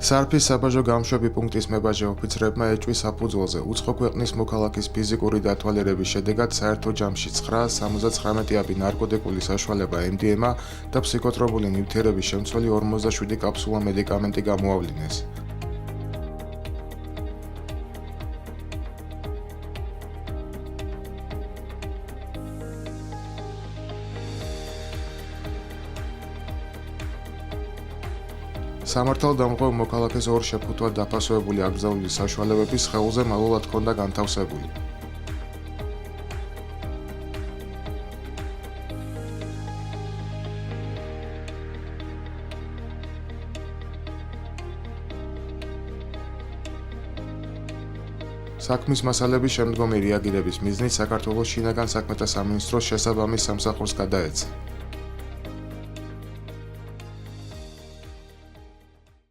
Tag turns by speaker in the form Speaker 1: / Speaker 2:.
Speaker 1: სარფის საბაჟო გამშვები პუნქტის მებაჟე ოფიცრებმა ეჭვის საფუძველზე უცხო ქვეყნის მოქალაქის ფიზიკური დათვალიერების შედეგად საერთო ჯამში 979 ნარკოტიკული საშუალება MDMA და ფსიქოტროპული ნივთიერების შემცველი 57 კაფსულა მედიკამენტი გამოავლინეს. სამართალდამღებ მოქალაქეს ორ შეფუთვად დაფასებული აკრძალული საშუალებების სხეულზე მალულად ჰქონდა განთავსებული. საქმის მასალების შემდგომი რეაგირების მიზნით საქართველოს შინაგან საქმეთა სამინისტროს შესაბამის სამსახურს გადაეცა.